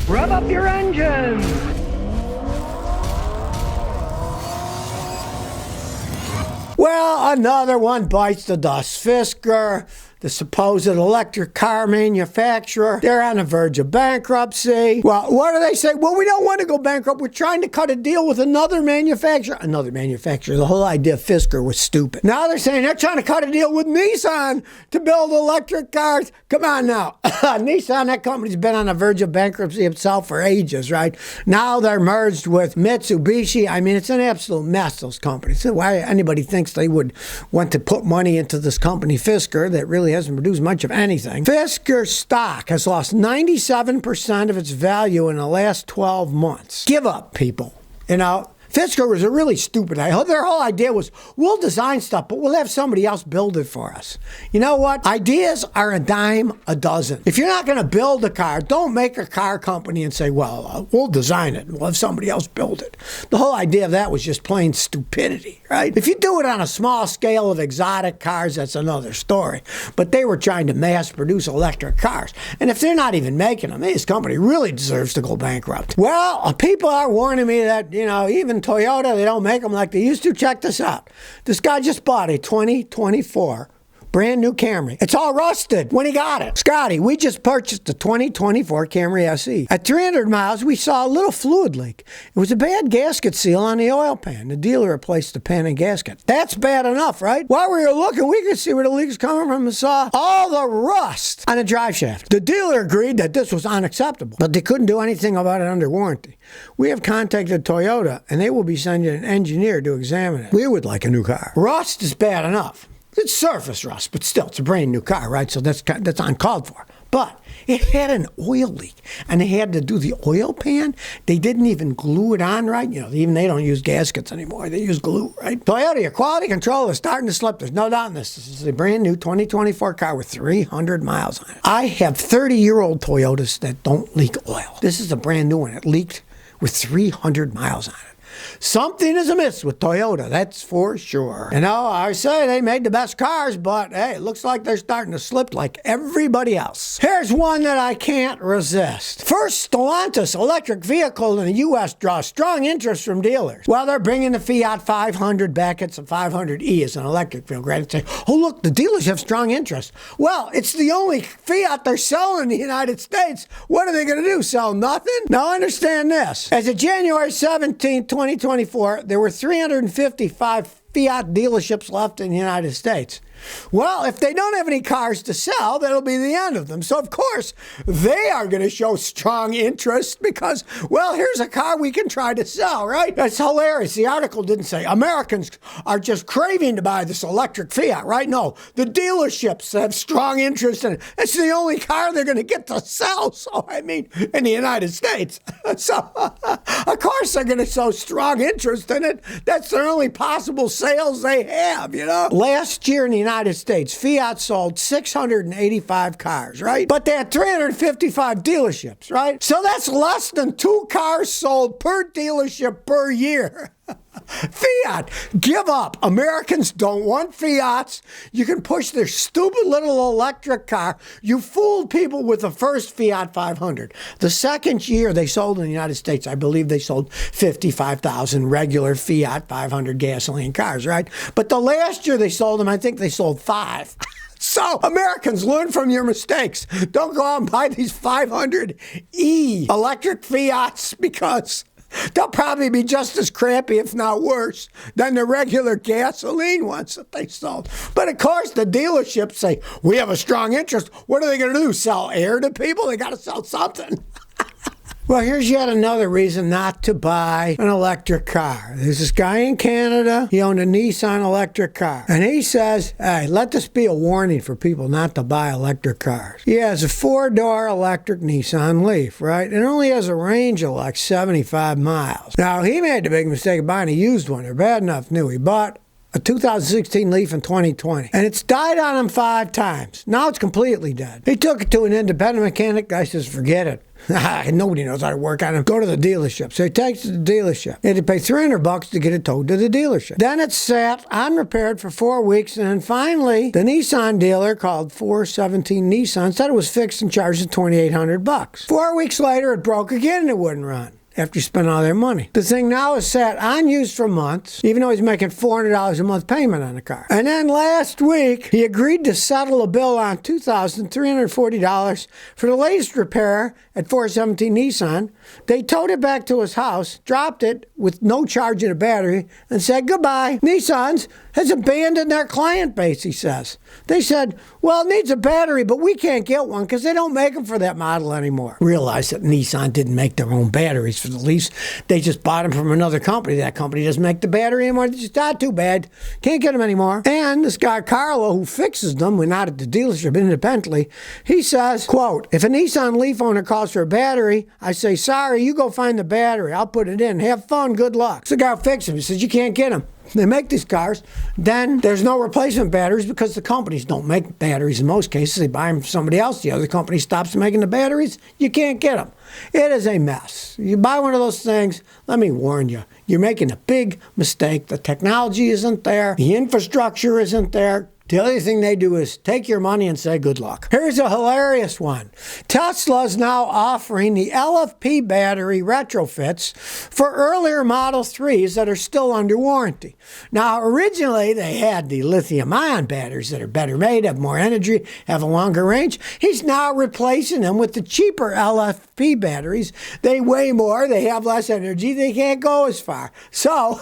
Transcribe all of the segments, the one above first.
Rev up your engines! Well, another one bites the dust. Fisker, the supposed electric car manufacturer, they're on the verge of bankruptcy. Well, what do they say? Well, we don't want to go bankrupt. We're trying to cut a deal with another manufacturer. Another manufacturer. The whole idea of Fisker was stupid. Now they're saying they're trying to cut a deal with Nissan to build electric cars. Come on now. Nissan, that company's been on the verge of bankruptcy itself for ages, right? Now they're merged with Mitsubishi. I mean, it's an absolute mess, those companies. Why anybody thinks they would want to put money into this company, Fisker, that really hasn't produced much of anything. Fisker stock has lost 97% of its value in the last 12 months. Give up, people. You know, Fisker was a really stupid idea. Their whole idea was, we'll design stuff, but we'll have somebody else build it for us. You know what? Ideas are a dime a dozen. If you're not going to build a car, don't make a car company and say, well, we'll design it. We'll have somebody else build it. The whole idea of that was just plain stupidity, right? If you do it on a small scale of exotic cars, that's another story. But they were trying to mass produce electric cars. And if they're not even making them, this company really deserves to go bankrupt. Well, people are warning me that, you know, even Toyota, they don't make them like they used to. Check this out. This guy just bought a 2024 brand new Camry. It's all rusted when he got it. Scotty, we just purchased the 2024 Camry SE. At 300 miles, we saw a little fluid leak. It was a bad gasket seal on the oil pan. The dealer replaced the pan and gasket. That's bad enough, right? While we were looking, we could see where the leak is coming from and saw all the rust on the drive shaft. The dealer agreed that this was unacceptable, but they couldn't do anything about it under warranty. We have contacted Toyota, and they will be sending an engineer to examine it. We would like a new car. Rust is bad enough. It's surface rust, but still, it's a brand new car, right? So that's uncalled for. But it had an oil leak, and they had to do the oil pan. They didn't even glue it on right. You know, even they don't use gaskets anymore. They use glue, right? Toyota, your quality control is starting to slip. There's no doubt in this. This is a brand new 2024 car with 300 miles on it. I have 30-year-old Toyotas that don't leak oil. This is a brand new one. It leaked with 300 miles on it. Something is amiss with Toyota, that's for sure. You know, I say they made the best cars, but hey, it looks like they're starting to slip like everybody else. Here's one that I can't resist. First Stellantis electric vehicle in the U.S. draws strong interest from dealers. Well, they're bringing the Fiat 500 back. It's a 500e as an electric vehicle, right? And say, oh, look, the dealers have strong interest. Well, it's the only Fiat they're selling in the United States. What are they going to do, sell nothing? Now, understand this. As of January 17, 2024, there were 355 Fiat dealerships left in the United States. Well, if they don't have any cars to sell, that'll be the end of them. So, of course, they are going to show strong interest because, well, here's a car we can try to sell, right? That's hilarious. The article didn't say Americans are just craving to buy this electric Fiat, right? No, the dealerships have strong interest in it. It's the only car they're going to get to sell, so, I mean, in the United States. So, of course, they're going to show strong interest in it. That's their only possible sales they have, you know? Last year in the United States, Fiat sold 685 cars, right? But they had 355 dealerships, right? So that's less than 2 cars sold per dealership per year. Fiat, give up. Americans don't want Fiats. You can push their stupid little electric car. You fooled people with the first Fiat 500. The second year they sold in the United States, I believe they sold 55,000 regular Fiat 500 gasoline cars, right? But the last year they sold them, I think they sold 5. So, Americans, learn from your mistakes. Don't go out and buy these 500e electric Fiats because they'll probably be just as crappy, if not worse, than the regular gasoline ones that they sold. But of course, the dealerships say, we have a strong interest. What are they going to do? Sell air to people? They got to sell something. Well, here's yet another reason not to buy an electric car. There's this guy in Canada. He owned a Nissan electric car. And he says, hey, let this be a warning for people not to buy electric cars. He has a 4-door electric Nissan Leaf, right? It only has a range of like 75 miles. Now, he made the big mistake of buying a used one. They're bad enough new. He bought a 2016 Leaf in 2020, and it's died on him 5 times. Now it's completely dead. He took it to an independent mechanic. Guy says, forget it. Nobody knows how to work on it. Go to the dealership. So he takes it to the dealership. He had to pay $300 to get it towed to the dealership. Then it sat unrepaired for 4 weeks, and then finally, the Nissan dealer called 417 Nissan said it was fixed and charged $2,800. 4 weeks later, it broke again and it wouldn't run. After you spend all their money. The thing now is sat unused for months, even though he's making $400 a month payment on the car. And then last week, he agreed to settle a bill on $2,340 for the latest repair at 417 Nissan. They towed it back to his house, dropped it with no charge in a battery, and said goodbye. Nissan's has abandoned their client base, he says. They said, well, it needs a battery, but we can't get one because they don't make them for that model anymore. Realize that Nissan didn't make their own batteries for the Leafs. They just bought them from another company. That company doesn't make the battery anymore. It's just not too bad. Can't get them anymore. And this guy, Carlo, who fixes them, when not at the dealership independently, he says, quote, if a Nissan Leaf owner calls for a battery, I say, sorry, you go find the battery. I'll put it in. Have fun. Good luck. So the guy will fix them. He says, you can't get them. They make these cars, then there's no replacement batteries because the companies don't make batteries in most cases. They buy them from somebody else. The other company stops making the batteries. You can't get them. It is a mess. You buy one of those things, let me warn you, you're making a big mistake. The technology isn't there. The infrastructure isn't there. The only thing they do is take your money and say good luck. Here's a hilarious one. Tesla's now offering the LFP battery retrofits for earlier Model 3s that are still under warranty. Now, originally, they had the lithium-ion batteries that are better made, have more energy, have a longer range. He's now replacing them with the cheaper LFP batteries. They weigh more, they have less energy, they can't go as far. So,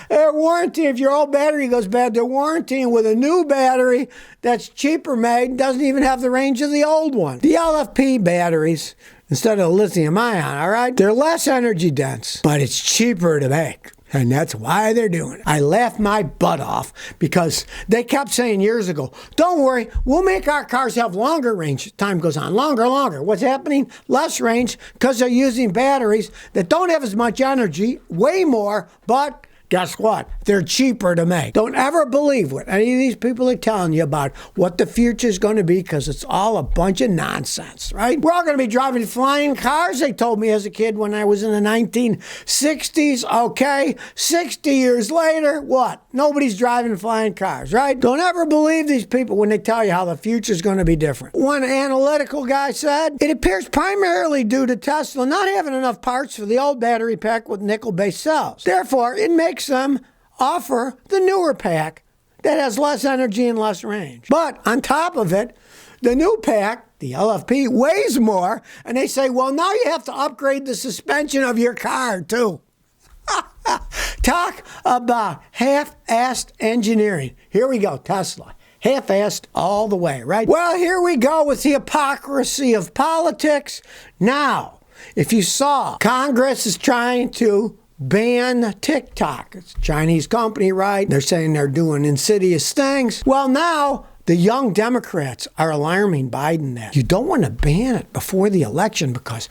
their warranty, if your old battery goes bad, they're warrantying with a new battery that's cheaper made, doesn't even have the range of the old one. The LFP batteries, instead of lithium ion, all right, they're less energy dense, but it's cheaper to make. And that's why they're doing it. I laughed my butt off because they kept saying years ago, don't worry, we'll make our cars have longer range. Time goes on, longer. What's happening? Less range because they're using batteries that don't have as much energy, way more, but guess what? They're cheaper to make. Don't ever believe what any of these people are telling you about what the future is going to be because it's all a bunch of nonsense, right? We're all going to be driving flying cars, they told me as a kid when I was in the 1960s. Okay, 60 years later, what? Nobody's driving flying cars, right? Don't ever believe these people when they tell you how the future is going to be different. One analytical guy said, it appears primarily due to Tesla not having enough parts for the old battery pack with nickel-based cells. Therefore, it makes them offer the newer pack that has less energy and less range. But on top of it, the new pack, the LFP, weighs more, and they say, well, now you have to upgrade the suspension of your car, too. Talk about half-assed engineering. Here we go, Tesla. Half-assed all the way, right? Well, here we go with the hypocrisy of politics. Now, if you saw, Congress is trying to ban TikTok. It's a Chinese company, right? They're saying they're doing insidious things. Well, now the young Democrats are alarming Biden that you don't want to ban it before the election because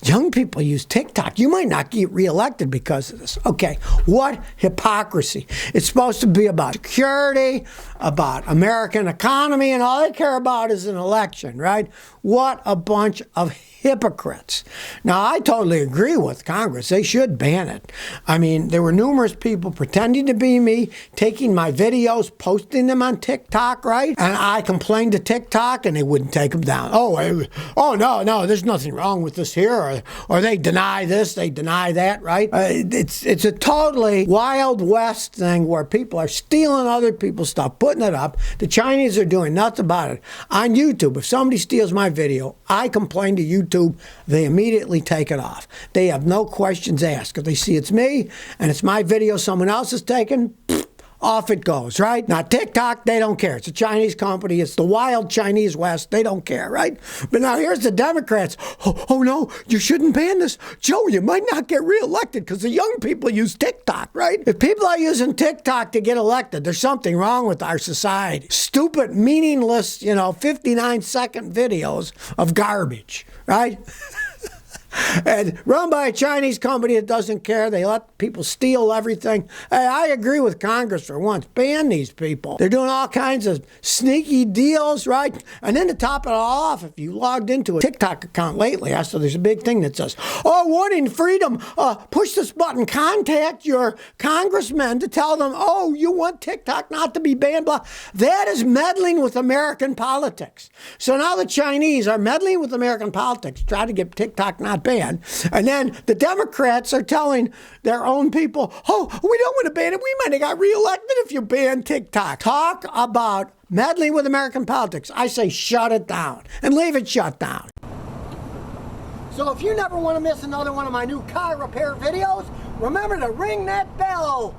young people use TikTok. You might not get reelected because of this. Okay, what hypocrisy. It's supposed to be about security, about American economy, and all they care about is an election, right? What a bunch of hypocrites. Now, I totally agree with Congress. They should ban it. I mean, there were numerous people pretending to be me, taking my videos, posting them on TikTok, right? And I complained to TikTok, and they wouldn't take them down. Oh, no, there's nothing wrong with this here, or they deny this, they deny that, right? It's a totally Wild West thing where people are stealing other people's stuff, putting it up. The Chinese are doing nothing about it. On YouTube, if somebody steals my video, I complain to YouTube. They immediately take it off. They have no questions asked. If they see it's me and it's my video someone else is taking, off it goes, right? Now, TikTok, they don't care. It's a Chinese company. It's the wild Chinese West. They don't care, right? But now here's the Democrats. Oh no, you shouldn't ban this. Joe, you might not get reelected because the young people use TikTok, right? If people are using TikTok to get elected, there's something wrong with our society. Stupid, meaningless, 59-second videos of garbage, right? And run by a Chinese company that doesn't care. They let people steal everything. Hey, I agree with Congress for once. Ban these people. They're doing all kinds of sneaky deals, right? And then to top it all off, if you logged into a TikTok account lately, so there's a big thing that says, oh, warning, freedom, push this button, contact your congressman to tell them, oh, you want TikTok not to be banned, blah. That is meddling with American politics. So now the Chinese are meddling with American politics, try to get TikTok not banned. And then the Democrats are telling their own people, oh, we don't want to ban it. We might have got reelected if you ban TikTok. Talk about meddling with American politics. I say shut it down and leave it shut down. So if you never want to miss another one of my new car repair videos, remember to ring that bell.